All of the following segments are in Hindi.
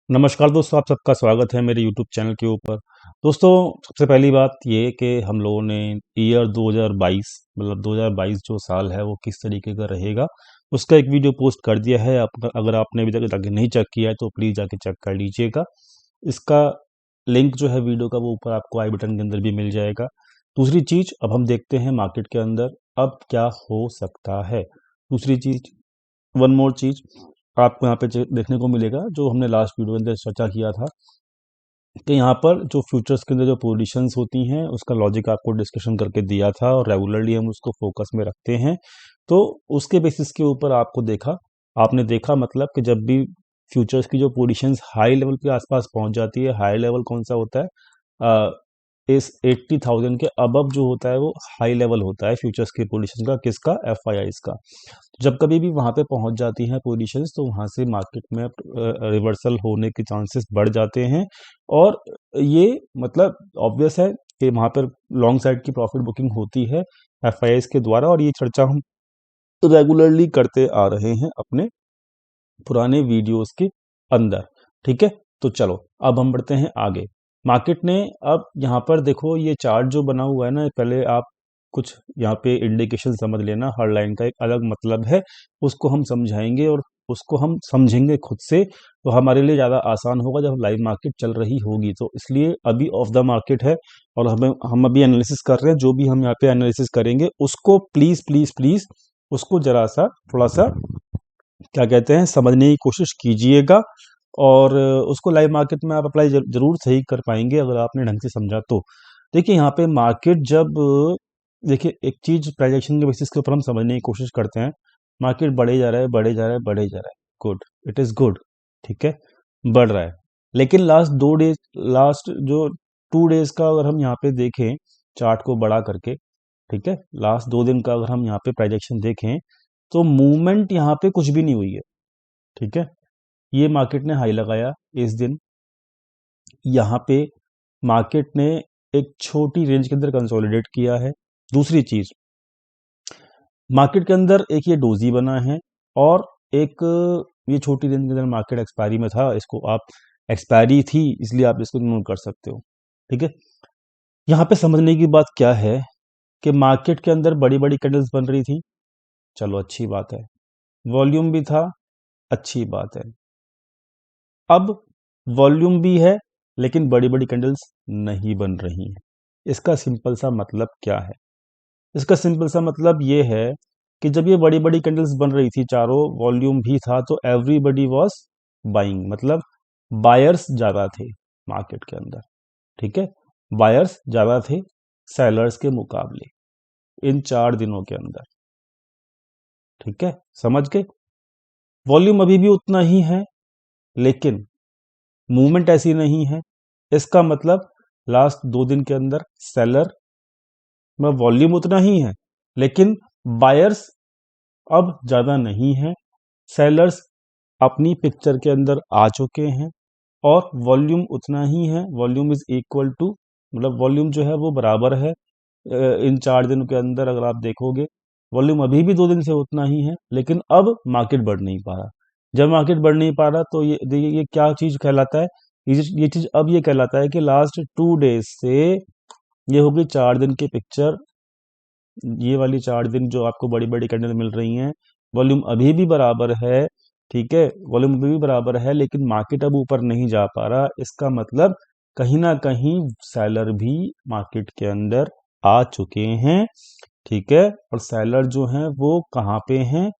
नमस्कार दोस्तों, आप सबका स्वागत है मेरे यूट्यूब चैनल के ऊपर। दोस्तों, सबसे पहली बात ये कि हम लोगों ने ईयर 2022 मतलब 2022 जो साल है वो किस तरीके का रहेगा, उसका एक वीडियो पोस्ट कर दिया है। आप अगर आपने अभी तक जाके नहीं चेक किया है तो प्लीज़ जाके चेक कर लीजिएगा। इसका लिंक जो है वीडियो का वो ऊपर आपको आई बटन के अंदर भी मिल जाएगा। दूसरी चीज़, अब हम देखते हैं मार्केट के अंदर अब क्या हो सकता है। दूसरी चीज़, वन मोर चीज़ आपको यहाँ पे देखने को मिलेगा जो हमने लास्ट वीडियो के अंदर चर्चा किया था कि यहाँ पर जो फ्यूचर्स के अंदर जो पोजीशंस होती हैं उसका लॉजिक आपको डिस्कशन करके दिया था और रेगुलरली हम उसको फोकस में रखते हैं। तो उसके बेसिस के ऊपर आपने देखा मतलब कि जब भी फ्यूचर्स की जो पोजीशंस हाई लेवल के आसपास पहुंच जाती है, हाई लेवल कौन सा होता है, इस 80,000 के अबव जो होता है वो हाई लेवल होता है फ्यूचर्स की पोजीशन का, किसका, एफआईआईज का। जब कभी भी वहां पे पहुंच जाती हैं पोजीशंस तो वहां से मार्केट में रिवर्सल होने के चांसेस बढ़ जाते हैं। और ये मतलब ऑब्वियस है कि वहां पर लॉन्ग साइड की प्रॉफिट बुकिंग होती है एफआईआईज के द्वारा, और ये चर्चा हम रेगुलरली करते आ रहे हैं अपने पुराने वीडियोस के अंदर। ठीक है, तो चलो अब हम बढ़ते हैं आगे। मार्केट ने अब यहाँ पर देखो ये चार्ट जो बना हुआ है ना, पहले आप कुछ यहाँ पे इंडिकेशन समझ लेना। हर लाइन का एक अलग मतलब है, उसको हम समझाएंगे और उसको हम समझेंगे खुद से, तो हमारे लिए ज़्यादा आसान होगा जब लाइव मार्केट चल रही होगी। तो इसलिए अभी ऑफ द मार्केट है और हम अभी एनालिसिस कर रहे हैं। जो भी हम यहाँ पे एनालिसिस करेंगे उसको प्लीज़ प्लीज़ प्लीज़ उसको जरा सा थोड़ा सा क्या कहते हैं समझने की कोशिश कीजिएगा। और उसको लाइव मार्केट में आप अप्लाई जरूर सही कर पाएंगे अगर आपने ढंग से समझा तो। देखिए यहाँ पे मार्केट जब देखिए एक चीज प्राइजेक्शन के बेसिस के ऊपर हम समझने की कोशिश करते हैं। मार्केट बढ़े जा रहा है, बढ़े जा रहा है, बढ़े जा रहा है, गुड, इट इज गुड, ठीक है, बढ़ रहा है। लेकिन लास्ट जो 2 डेज का अगर हम यहाँ पे देखें चार्ट को बड़ा करके, ठीक है, लास्ट 2 दिन का अगर हम यहाँ पे प्राइजेक्शन देखें तो मूवमेंट यहाँ पे कुछ भी नहीं हुई है। ठीक है, ये मार्केट ने हाई लगाया इस दिन, यहाँ पे मार्केट ने एक छोटी रेंज के अंदर कंसोलिडेट किया है। दूसरी चीज, मार्केट के अंदर एक ये डोजी बना है और एक ये छोटी रेंज के अंदर मार्केट एक्सपायरी में था, इसको आप एक्सपायरी थी इसलिए आप इसको नोट कर सकते हो। ठीक है, यहाँ पे समझने की बात क्या है कि मार्केट के अंदर बड़ी बड़ी कैंडल्स बन रही थी, चलो अच्छी बात है, वॉल्यूम भी था, अच्छी बात है। अब वॉल्यूम भी है लेकिन बड़ी बड़ी कैंडल्स नहीं बन रही हैं। इसका सिंपल सा मतलब क्या है? इसका सिंपल सा मतलब ये है कि जब ये बड़ी बड़ी कैंडल्स बन रही थी, चारों वॉल्यूम भी था, तो एवरीबडी वॉज बाइंग, मतलब बायर्स ज्यादा थे मार्केट के अंदर। ठीक है, बायर्स ज्यादा थे सेलर्स के मुकाबले इन 4 दिनों के अंदर। ठीक है, समझ गए? वॉल्यूम अभी भी उतना ही है लेकिन मूवमेंट ऐसी नहीं है। इसका मतलब लास्ट 2 दिन के अंदर सेलर में वॉल्यूम उतना ही है लेकिन बायर्स अब ज्यादा नहीं है। सेलर्स अपनी पिक्चर के अंदर आ चुके हैं और वॉल्यूम उतना ही है। वॉल्यूम इज इक्वल टू, मतलब वॉल्यूम जो है वो बराबर है। इन 4 दिनों के अंदर अगर आप देखोगे वॉल्यूम अभी भी 2 दिन से उतना ही है लेकिन अब मार्केट बढ़ नहीं पा रहा। जब मार्केट बढ़ नहीं पा रहा तो ये क्या चीज कहलाता है? ये चीज अब ये कहलाता है कि लास्ट 2 डेज से ये होगी 4 दिन की पिक्चर। ये वाली 4 दिन जो आपको बड़ी बड़ी कैंडल मिल रही हैं, वॉल्यूम अभी भी बराबर है। ठीक है, वॉल्यूम अभी भी बराबर है लेकिन मार्केट अब ऊपर नहीं जा पा रहा। इसका मतलब कहीं ना कहीं सेलर भी मार्केट के अंदर आ चुके हैं। ठीक है, और सेलर जो हैं वो कहाँ पे हैं?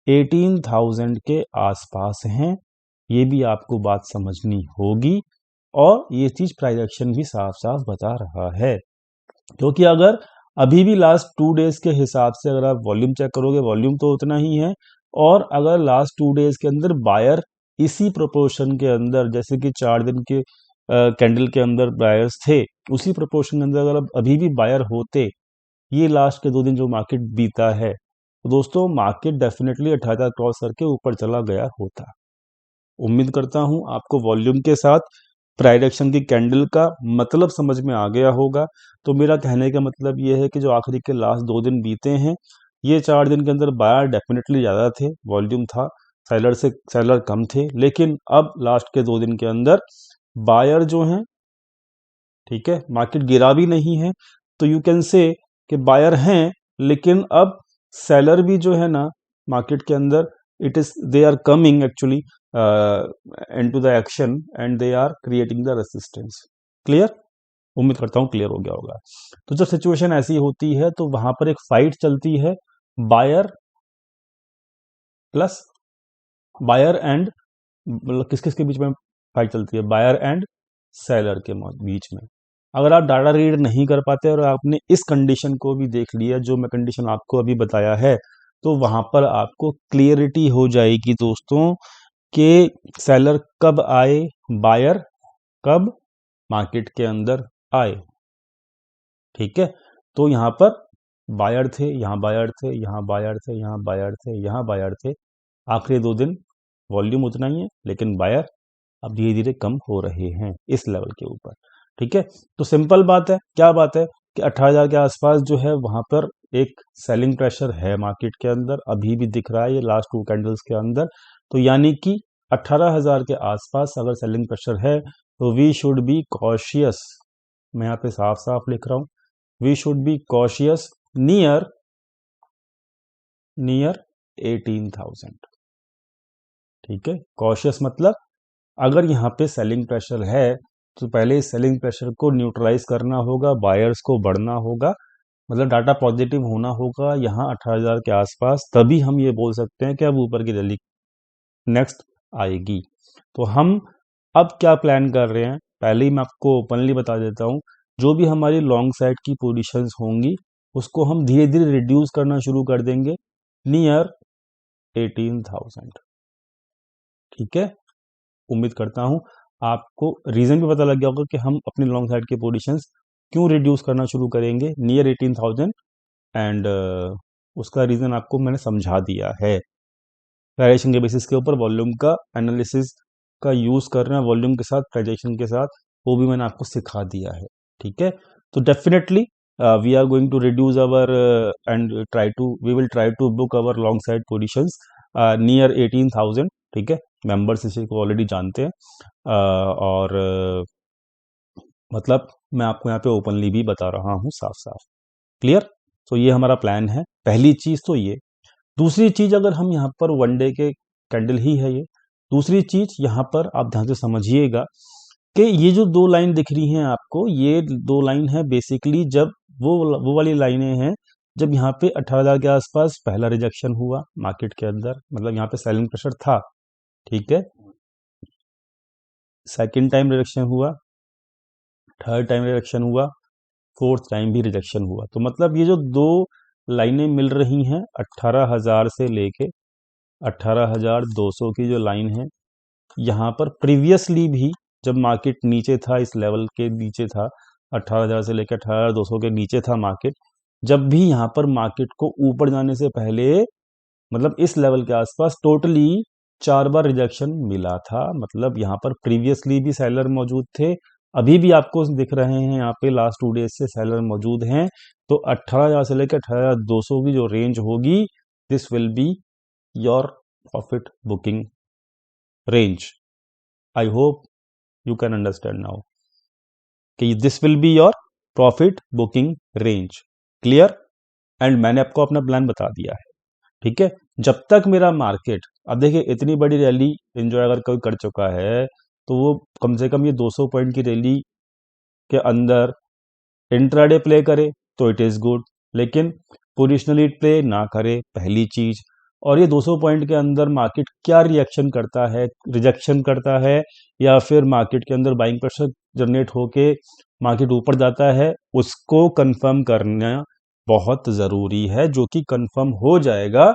18,000 के आसपास हैं। ये भी आपको बात समझनी होगी और ये चीज प्राइस एक्शन भी साफ साफ बता रहा है। क्योंकि अगर अभी भी लास्ट 2 डेज के हिसाब से अगर आप वॉल्यूम चेक करोगे, वॉल्यूम तो उतना ही है। और अगर लास्ट 2 डेज के अंदर बायर इसी प्रोपोर्शन के अंदर, जैसे कि 4 दिन के कैंडल के अंदर बायर्स थे, उसी प्रोपोर्शन के अंदर अगर अभी भी बायर होते ये लास्ट के 2 दिन जो मार्केट बीता है, तो दोस्तों मार्केट डेफिनेटली 18 क्रॉस करके ऊपर चला गया होता। उम्मीद करता हूं आपको वॉल्यूम के साथ प्राइस एक्शन की कैंडल का मतलब समझ में आ गया होगा। तो मेरा कहने का मतलब ये है कि जो आखिरी के लास्ट 2 दिन बीते हैं, ये 4 दिन के अंदर बायर डेफिनेटली ज़्यादा थे, वॉल्यूम था, सेलर कम थे, लेकिन अब लास्ट के 2 दिन के अंदर बायर जो हैं, ठीक है, मार्केट गिरा भी नहीं है, तो यू कैन से कि बायर हैं, लेकिन अब सेलर भी जो है ना मार्केट के अंदर, it is they are coming actually into the action and they are creating the resistance. Clear? उम्मीद करता हूँ क्लियर हो गया होगा। तो जब सिचुएशन ऐसी होती है तो वहां पर एक फाइट चलती है बायर प्लस बायर एंड, मतलब किस किस के बीच में फाइट चलती है? बायर एंड सेलर के बीच में। अगर आप डाटा रीड नहीं कर पाते और आपने इस कंडीशन को भी देख लिया जो मैं कंडीशन आपको अभी बताया है, तो वहां पर आपको क्लियरिटी हो जाएगी दोस्तों कि सेलर कब आए, बायर कब मार्केट के अंदर आए। ठीक है, तो यहां पर बायर थे, यहां बायर थे, यहां बायर थे, यहां बायर थे, यहां बायर थे। आखिरी 2 दिन वॉल्यूम उतना ही है, लेकिन बायर अब धीरे धीरे कम हो रहे हैं इस लेवल के ऊपर। ठीक है, तो सिंपल बात है, क्या बात है कि 18,000 के आसपास जो है वहां पर एक सेलिंग प्रेशर है मार्केट के अंदर, अभी भी दिख रहा है ये लास्ट 2 कैंडल्स के अंदर। तो यानी कि 18,000 के आसपास अगर सेलिंग प्रेशर है तो वी शुड बी कॉशियस। मैं यहाँ पे साफ साफ लिख रहा हूं, we should be cautious near 18,000। ठीक है, कॉशियस मतलब अगर यहाँ पे सेलिंग प्रेशर है तो पहले इस सेलिंग प्रेशर को न्यूट्रलाइज करना होगा, बायर्स को बढ़ना होगा, मतलब डाटा पॉजिटिव होना होगा यहाँ 18,000 के आसपास, तभी हम ये बोल सकते हैं कि अब ऊपर की रैली नेक्स्ट आएगी। तो हम अब क्या प्लान कर रहे हैं, पहले ही मैं आपको ओपनली बता देता हूँ, जो भी हमारी लॉन्ग साइड की पोजीशंस होंगी उसको हम धीरे धीरे रिड्यूस करना शुरू कर देंगे नियर 18,000। ठीक है, उम्मीद करता हूं आपको रीजन भी पता लग गया होगा कि हम अपनी लॉन्ग साइड के पोजीशंस क्यों रिड्यूस करना शुरू करेंगे नियर 18,000, एंड उसका रीजन आपको मैंने समझा दिया है। प्राइजेशन के बेसिस के ऊपर वॉल्यूम का एनालिसिस का यूज करना, वॉल्यूम के साथ प्राइजेशन के साथ, वो भी मैंने आपको सिखा दिया है। ठीक है, तो definitely we are going to reduce our and we will try to book our long side positions near 18,000। ठीक है, मेंबर्स इसी को ऑलरेडी जानते हैं, और मतलब मैं आपको यहाँ पे ओपनली भी बता रहा हूँ साफ साफ। क्लियर? तो ये हमारा प्लान है, पहली चीज तो ये। दूसरी चीज, अगर हम यहाँ पर 1 डे के कैंडल ही है ये, दूसरी चीज यहाँ पर आप ध्यान से समझिएगा कि ये जो 2 लाइन दिख रही हैं आपको, ये 2 लाइन है बेसिकली, जब वो वाली लाइनें हैं जब यहाँ पे 18,000 के आसपास पहला रिजेक्शन हुआ मार्केट के अंदर, मतलब यहाँ पे सेलिंग प्रेशर था। ठीक है, सेकंड टाइम रिजेक्शन हुआ, थर्ड टाइम रिजेक्शन हुआ, फोर्थ टाइम भी रिजेक्शन हुआ। तो मतलब ये जो 2 लाइनें मिल रही हैं 18,000 से लेके 18,200 की जो लाइन है, यहाँ पर प्रीवियसली भी जब मार्केट नीचे था, इस लेवल के नीचे था, 18,000 से लेकर 18,200 के नीचे था मार्केट, जब भी यहाँ पर मार्केट को ऊपर जाने से पहले, मतलब इस लेवल के आसपास टोटली 4 बार रिजेक्शन मिला था। मतलब यहाँ पर प्रीवियसली भी सेलर मौजूद थे, अभी भी आपको दिख रहे हैं यहाँ पे लास्ट 2 डेज से सेलर मौजूद हैं। तो 18,000 से लेकर 18,200 की जो रेंज होगी, this will be your profit booking range. I hope you can understand now कि this will be your profit booking range. Clear? And मैंने आपको अपना प्लान बता दिया है। ठीक है, जब तक मेरा मार्केट, अब देखिए इतनी बड़ी रैली एंजॉय अगर कोई कर चुका है तो वो कम से कम ये 200 पॉइंट की रैली के अंदर इंट्राडे प्ले करे तो इट इज गुड, लेकिन पोजिशनली प्ले ना करे, पहली चीज। और ये 200 पॉइंट के अंदर मार्केट क्या रिएक्शन करता है, रिजेक्शन करता है या फिर मार्केट के अंदर बाइंग प्रेशर जनरेट होके मार्केट ऊपर जाता है, उसको कंफर्म करना बहुत जरूरी है, जो कि कंफर्म हो जाएगा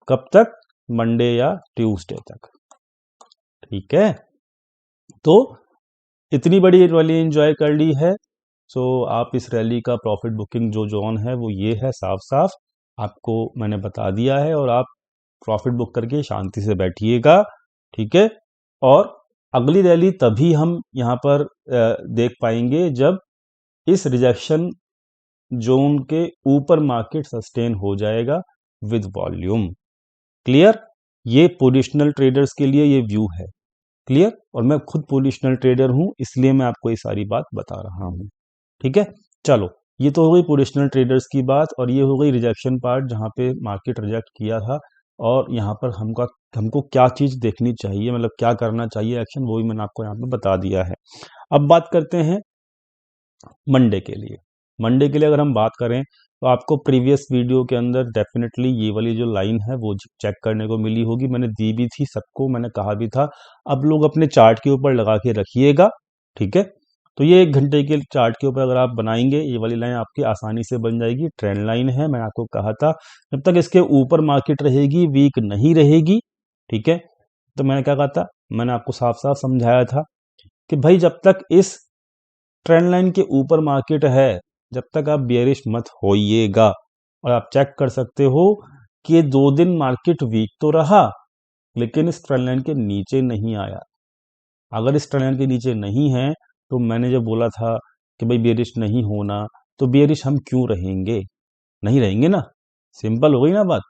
कब तक? मंडे या ट्यूसडे तक। ठीक है, तो इतनी बड़ी रैली एंजॉय कर ली है, सो आप इस रैली का प्रॉफिट बुकिंग जो जोन है वो ये है, साफ साफ आपको मैंने बता दिया है, और आप प्रॉफिट बुक करके शांति से बैठिएगा। ठीक है, और अगली रैली तभी हम यहाँ पर देख पाएंगे जब इस रिजेक्शन जोन के ऊपर मार्केट सस्टेन हो जाएगा विद वॉल्यूम। क्लियर? ये पोजिशनल ट्रेडर्स के लिए ये व्यू है। क्लियर? और मैं खुद पोजिशनल ट्रेडर हूं, इसलिए मैं आपको ये सारी बात बता रहा हूं। ठीक है, चलो, ये तो हो गई पोजिशनल ट्रेडर्स की बात, और ये हो गई रिजेक्शन पार्ट जहां पे मार्केट रिजेक्ट किया था, और यहाँ पर हमको क्या चीज़ देखनी चाहिए, मतलब क्या करना चाहिए एक्शन, वो भी मैंने आपको यहाँ पे बता दिया है। अब बात करते हैं मंडे के लिए। मंडे के लिए अगर हम बात करें तो आपको प्रीवियस वीडियो के अंदर डेफिनेटली ये वाली जो लाइन है वो चेक करने को मिली होगी, मैंने दी भी थी सबको, मैंने कहा भी था अब लोग अपने चार्ट के ऊपर लगा के रखिएगा। ठीक है, तो ये 1 घंटे के चार्ट के ऊपर अगर आप बनाएंगे ये वाली लाइन आपकी आसानी से बन जाएगी। ट्रेंड लाइन है, मैंने आपको कहा था जब तक इसके ऊपर मार्केट रहेगी, वीक नहीं रहेगी। ठीक है, तो मैंने क्या कहा था, मैंने आपको साफ साफ समझाया था कि भाई जब तक इस ट्रेंड लाइन के ऊपर मार्केट है, जब तक आप बेयरिश मत होइएगा। और आप चेक कर सकते हो कि 2 दिन मार्केट वीक तो रहा, लेकिन इस ट्रेंड लाइन के नीचे नहीं आया। अगर इस ट्रेंड लाइन के नीचे नहीं है तो मैंने जब बोला था कि भाई बेयरिश नहीं होना, तो बेयरिश हम क्यों रहेंगे? नहीं रहेंगे ना, सिंपल हो गई ना बात।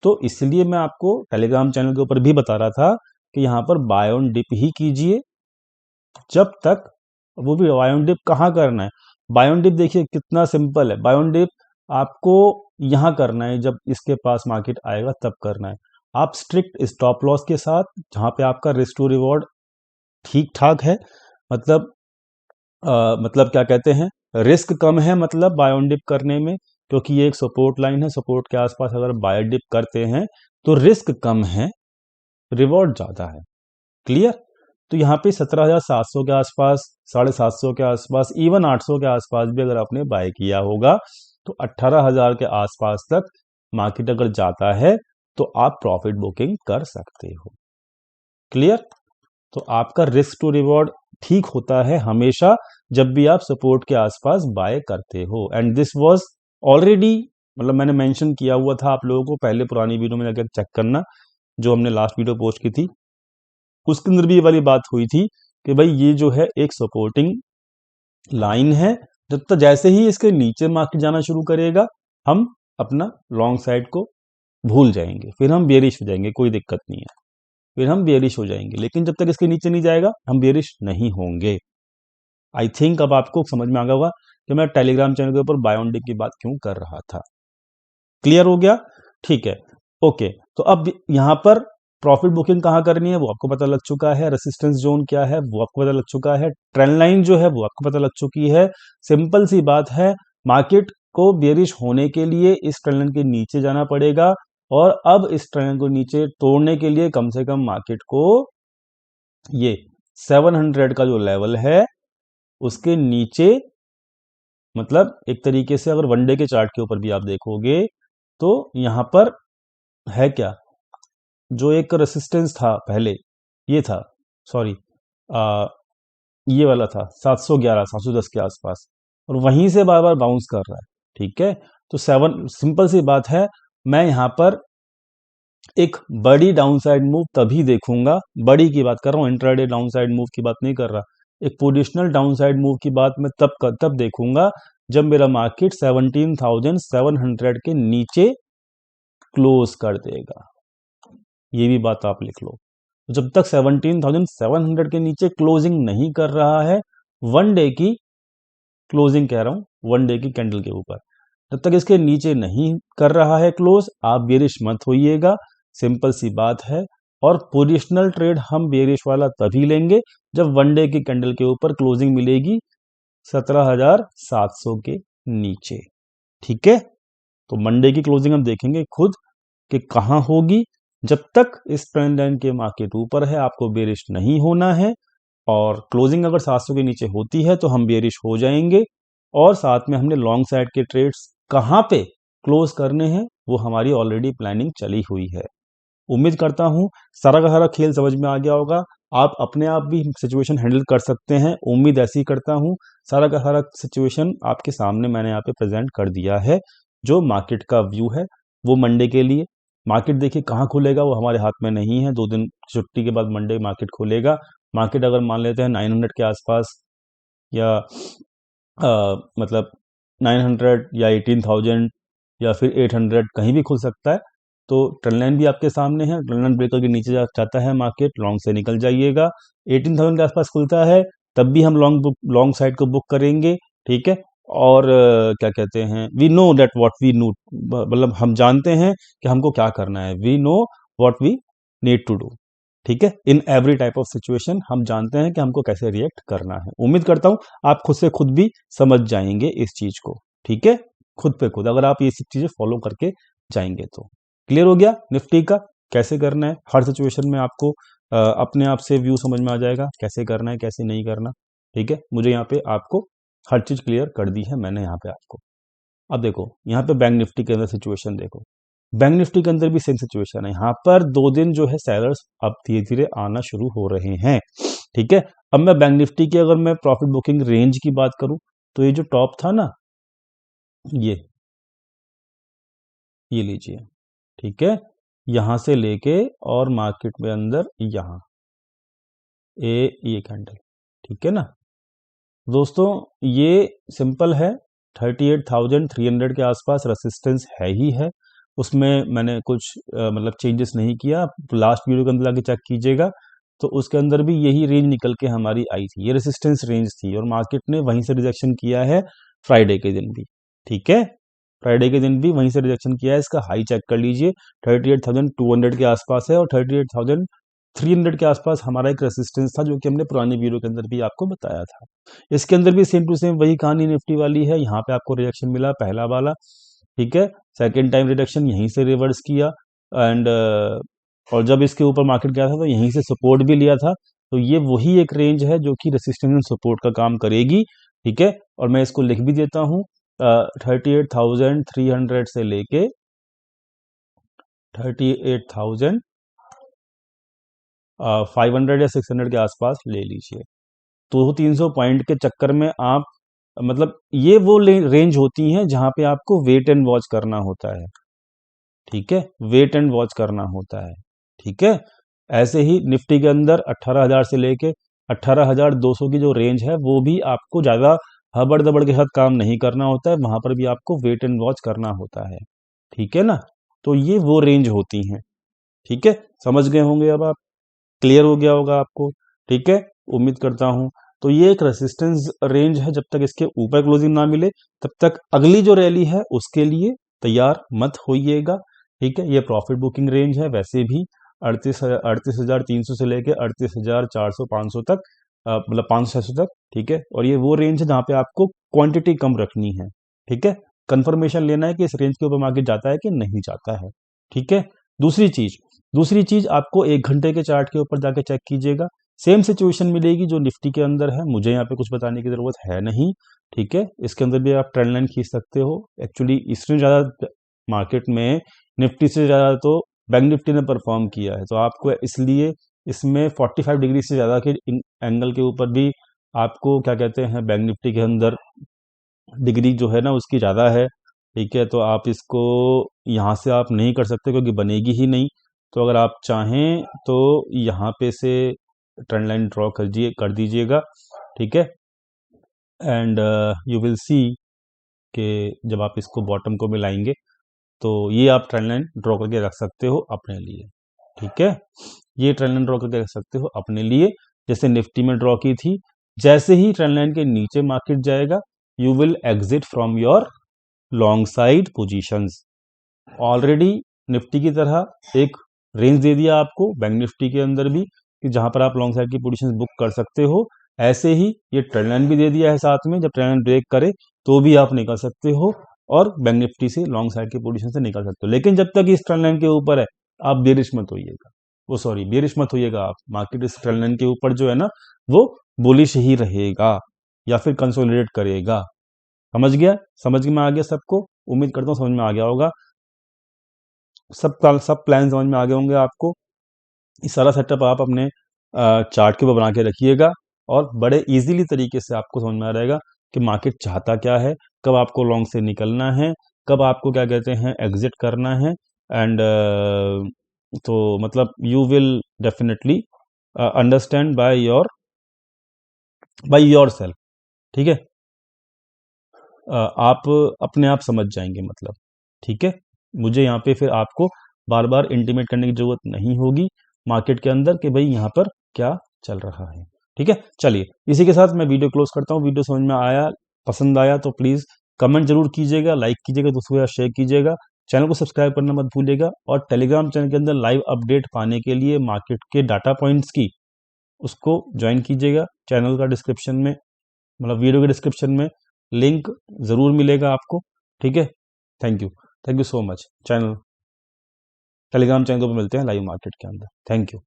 तो इसलिए मैं आपको टेलीग्राम चैनल के ऊपर भी बता रहा था कि यहाँ पर बाय ऑन डिप ही कीजिए जब तक, वो भी बाय ऑन डिप कहाँ करना है? बाय ऑन डिप देखिए कितना सिंपल है। बाय ऑन डिप आपको यहाँ करना है, जब इसके पास मार्केट आएगा तब करना है। आप स्ट्रिक्ट स्टॉप लॉस के साथ, जहाँ पे आपका रिस्क टू रिवॉर्ड ठीक ठाक है, मतलब मतलब क्या कहते हैं, रिस्क कम है मतलब बाय ऑन डिप करने में, क्योंकि ये एक सपोर्ट लाइन है, सपोर्ट के आसपास अगर बाय डिप करते हैं तो रिस्क कम है, रिवॉर्ड ज़्यादा है। क्लियर? तो यहाँ पे 17,700 के आसपास, 750 के आसपास, इवन 800 के आसपास भी अगर आपने बाय किया होगा तो 18,000 के आसपास तक मार्केट अगर जाता है तो आप प्रॉफिट बुकिंग कर सकते हो। क्लियर? तो आपका रिस्क टू रिवॉर्ड ठीक होता है हमेशा जब भी आप सपोर्ट के आसपास बाय करते हो। एंड दिस वाज ऑलरेडी, मतलब मैंने मेंशन किया हुआ था आप लोगों को पहले, पुरानी वीडियो में जाकर चेक करना जो हमने लास्ट वीडियो पोस्ट की थी, उसके अंदर भी ये वाली बात हुई थी कि भाई ये जो है एक सपोर्टिंग लाइन है, जब तक जैसे ही इसके नीचे मार्केट जाना शुरू करेगा हम अपना लॉन्ग साइड को भूल जाएंगे, फिर हम बेयरिश हो जाएंगे, कोई दिक्कत नहीं है, फिर हम बेयरिश हो जाएंगे। लेकिन जब तक इसके नीचे नहीं जाएगा हम बेयरिश नहीं होंगे। आई थिंक अब आपको समझ में आ गया होगा कि मैं टेलीग्राम चैनल के ऊपर बाय ऑन डिप की बात क्यों कर रहा था। क्लियर हो गया? ठीक है, ओके। तो अब यहां पर प्रॉफिट बुकिंग कहाँ करनी है वो आपको पता लग चुका है, रेसिस्टेंस जोन क्या है वो आपको पता लग चुका है, ट्रेंड लाइन जो है वो आपको पता लग चुकी है। सिंपल सी बात है, मार्केट को बेयरिश होने के लिए इस ट्रेंड लाइन के नीचे जाना पड़ेगा, और अब इस ट्रेंड लाइन को नीचे तोड़ने के लिए कम से कम मार्केट को ये 700 का जो लेवल है उसके नीचे, मतलब एक तरीके से अगर वनडे के चार्ट के ऊपर भी आप देखोगे तो यहां पर है क्या, जो एक रेसिस्टेंस था पहले, ये था, सॉरी, ये वाला था 711 710 के आसपास, और वहीं से बार बार बाउंस कर रहा है। ठीक है, तो 7, सिंपल सी बात है, मैं यहां पर एक बड़ी डाउनसाइड मूव तभी देखूंगा, बड़ी की बात कर रहा हूं, इंट्राडे डाउनसाइड मूव की बात नहीं कर रहा, एक पोजिशनल डाउनसाइड मूव की बात मैं तब देखूंगा जब मेरा मार्केट 17,700 के नीचे क्लोज कर देगा। ये भी बात आप लिख लो, जब तक 17,700 के नीचे क्लोजिंग नहीं कर रहा है, वन डे की क्लोजिंग कह रहा हूं, वन डे की कैंडल के ऊपर, जब तक इसके नीचे नहीं कर रहा है क्लोज, आप बेरिश मत होइएगा। सिंपल सी बात है। और पोजिशनल ट्रेड हम बेरिश वाला तभी लेंगे जब वन डे की कैंडल के ऊपर क्लोजिंग मिलेगी 17,700 के नीचे। ठीक है, तो मंडे की क्लोजिंग हम देखेंगे खुद कि कहां होगी। जब तक इस ट्रेंड लाइन के मार्केट ऊपर है आपको बेरिश नहीं होना है, और क्लोजिंग अगर 700 के नीचे होती है तो हम बेरिश हो जाएंगे, और साथ में हमने लॉन्ग साइड के ट्रेड्स कहां पे क्लोज करने हैं वो हमारी ऑलरेडी प्लानिंग चली हुई है। उम्मीद करता हूं सारा का सारा खेल समझ में आ गया होगा, आप अपने आप भी सिचुएशन हैंडल कर सकते हैं, उम्मीद ऐसी करता हूं। सारा का सारा सिचुएशन आपके सामने मैंने यहाँ पे प्रेजेंट कर दिया है, जो मार्केट का व्यू है वो मंडे के लिए। मार्केट देखिए कहाँ खुलेगा वो हमारे हाथ में नहीं है, 2 दिन छुट्टी के बाद मंडे मार्केट खुलेगा। मार्केट अगर मान लेते हैं 900 के आसपास, या मतलब 900 या 18,000 या फिर 800 कहीं भी खुल सकता है, तो ट्रेंड लाइन भी आपके सामने है, ट्रेंड लाइन ब्रेक करके नीचे जाता है मार्केट, लॉन्ग से निकल जाइएगा। 18,000 के आसपास खुलता है तब भी हम लॉन्ग साइड को बुक करेंगे, ठीक है। और क्या कहते हैं, we know that what we know, मतलब हम जानते हैं कि हमको क्या करना है, we know what we need to do, ठीक है। In every type of situation हम जानते हैं कि हमको कैसे रिएक्ट करना है। उम्मीद करता हूं आप खुद से खुद भी समझ जाएंगे इस चीज को, ठीक है, खुद पे खुद, अगर आप ये सब चीजें फॉलो करके जाएंगे तो। क्लियर हो गया निफ्टी का कैसे करना है, हर सिचुएशन में आपको अपने आप से व्यू समझ में आ जाएगा कैसे करना है कैसे नहीं करना, ठीक है। मुझे यहाँ पे आपको हर चीज क्लियर कर दी है मैंने यहाँ पे आपको। अब देखो यहाँ पे बैंक निफ्टी के अंदर सिचुएशन देखो, बैंक निफ्टी के अंदर भी सेम सिचुएशन है। यहाँ पर 2 दिन जो है सेलर्स अब धीरे धीरे आना शुरू हो रहे हैं, ठीक है। अब मैं बैंक निफ्टी की अगर मैं प्रॉफिट बुकिंग रेंज की बात करूं तो ये जो टॉप था ना, ये लीजिए, ठीक है, यहां से लेके और मार्केट में अंदर यहाँ ये कैंडल, ठीक है ना दोस्तों, ये सिंपल है। 38,300 के आसपास रेसिस्टेंस है ही है, उसमें मैंने कुछ मतलब चेंजेस नहीं किया। लास्ट वीडियो के अंदर आके चेक कीजिएगा तो उसके अंदर भी यही रेंज निकल के हमारी आई थी, ये रेसिस्टेंस रेंज थी और मार्केट ने वहीं से रिजेक्शन किया है फ्राइडे के दिन भी, ठीक है। फ्राइडे के दिन भी वहीं से रिजेक्शन किया है, इसका हाई चेक कर लीजिए 38,200 के आसपास है और 38,300 के आसपास हमारा एक रेसिस्टेंस था जो कि हमने पुरानी वीडियो के अंदर भी आपको बताया था। इसके अंदर भी सेम टू सेम वही कहानी निफ्टी वाली है, यहाँ पे आपको रिजेक्शन मिला पहला वाला, ठीक है, सेकेंड टाइम रिडक्शन यहीं से रिवर्स किया एंड और जब इसके ऊपर मार्केट गया था तो यहीं से सपोर्ट भी लिया था। तो ये वही एक रेंज है जो कि रेसिस्टेंस एंड सपोर्ट का काम करेगी, ठीक है। और मैं इसको लिख भी देता हूँ 38,300 से लेके 38,500 या 600 के आसपास ले लीजिए। तो 300 पॉइंट के चक्कर में आप मतलब ये वो रेंज होती हैं जहां पे आपको वेट एंड वॉच करना होता है, ठीक है, वेट एंड वॉच करना होता है, ठीक है। ऐसे ही निफ्टी के अंदर 18,000 से लेके 18,200 की जो रेंज है वो भी आपको ज्यादा हबड़ दबड़ के साथ काम नहीं करना होता है, वहां पर भी आपको वेट एंड वॉच करना होता है, ठीक है ना। तो ये वो रेंज होती हैं, ठीक है, समझ गए होंगे अब आप, क्लियर हो गया होगा आपको, ठीक है, उम्मीद करता हूं। तो ये एक रेसिस्टेंस रेंज है, जब तक इसके ऊपर क्लोजिंग ना मिले तब तक अगली जो रैली है उसके लिए तैयार मत होइएगा, ठीक है। ये प्रॉफिट बुकिंग रेंज है वैसे भी 38,300 से लेके 38,400 500 तक, मतलब 500-600 तक, ठीक है। और ये वो रेंज है जहां पे आपको क्वांटिटी कम रखनी है, ठीक है, कंफर्मेशन लेना है कि इस रेंज के ऊपर मार्केट जाता है कि नहीं जाता है, ठीक है। दूसरी चीज आपको 1 घंटे के चार्ट के ऊपर जाके चेक कीजिएगा, सेम सिचुएशन मिलेगी जो निफ्टी के अंदर है, मुझे यहाँ पे कुछ बताने की जरूरत है नहीं, ठीक है। इसके अंदर भी आप ट्रेंड लाइन खींच सकते हो, एक्चुअली इससे ज्यादा मार्केट में निफ्टी से ज्यादा तो बैंक निफ्टी ने परफॉर्म किया है, तो आपको इसलिए इसमें 45 डिग्री से ज्यादा के एंगल के ऊपर भी आपको क्या कहते हैं बैंक निफ्टी के अंदर डिग्री जो है ना उसकी ज़्यादा है, ठीक है। तो आप इसको यहाँ से आप नहीं कर सकते क्योंकि बनेगी ही नहीं। तो अगर आप चाहें तो यहाँ पे से ट्रेंड लाइन ड्रॉ कर दीजिएगा, ठीक है, एंड यू विल सी कि जब आप इसको बॉटम को मिलाएंगे तो ये आप ट्रेंड लाइन ड्रॉ करके रख सकते हो अपने लिए, ठीक है। ये ट्रेंड लाइन ड्रॉ करके रख सकते हो अपने लिए, जैसे निफ्टी में ड्रॉ की थी। जैसे ही ट्रेंड लाइन के नीचे मार्केट जाएगा you will exit from your long side positions. Already Nifty की तरह एक रेंज दे दिया आपको बैंक निफ्टी के अंदर भी कि जहां पर आप लॉन्ग साइड की पोजीशंस बुक कर सकते हो, ऐसे ही ये ट्रेंड लाइन भी दे दिया है साथ में, जब ट्रेंड लाइन ब्रेक करे तो भी आप निकल सकते हो और बैंक निफ्टी से लॉन्ग साइड की पोजीशन से निकल सकते हो। लेकिन जब तक इस ट्रेंड लाइन के ऊपर है आप बेरिश मत होइएगा, वो सॉरी बेरिश मत होइएगा आप, मार्केट इस ट्रेंड लाइन के ऊपर जो है ना वो बुलिश ही रहेगा या फिर कंसोलिडेट करेगा। समझ में आ गया सबको, उम्मीद करता हूँ समझ में आ गया होगा, सब प्लान समझ में आ गए होंगे आपको। इस सारा सेटअप आप अपने चार्ट के ऊपर बना के रखिएगा और बड़े इजीली तरीके से आपको समझ में आ जाएगा कि मार्केट चाहता क्या है, कब आपको लॉन्ग से निकलना है, कब आपको क्या कहते हैं एग्जिट करना है, एंड तो मतलब you will definitely understand by your self, ठीक है। आप अपने आप समझ जाएंगे मतलब, ठीक है। मुझे यहाँ पे फिर आपको बार बार इंटीमेट करने की जरूरत नहीं होगी मार्केट के अंदर कि भाई यहाँ पर क्या चल रहा है। ठीक है, चलिए इसी के साथ मैं वीडियो क्लोज करता हूँ। वीडियो समझ में आया, पसंद आया तो प्लीज़ कमेंट जरूर कीजिएगा, लाइक कीजिएगा, दोस्तों के साथ शेयर कीजिएगा, चैनल को सब्सक्राइब करना मत भूलिएगा, और टेलीग्राम चैनल के अंदर लाइव अपडेट पाने के लिए मार्केट के डाटा पॉइंट्स की उसको ज्वाइन कीजिएगा। चैनल का डिस्क्रिप्शन में, मतलब वीडियो के डिस्क्रिप्शन में लिंक ज़रूर मिलेगा आपको। ठीक है, thank you so much. Telegram channel पर मिलते हैं लाइव मार्केट के अंदर। Thank you.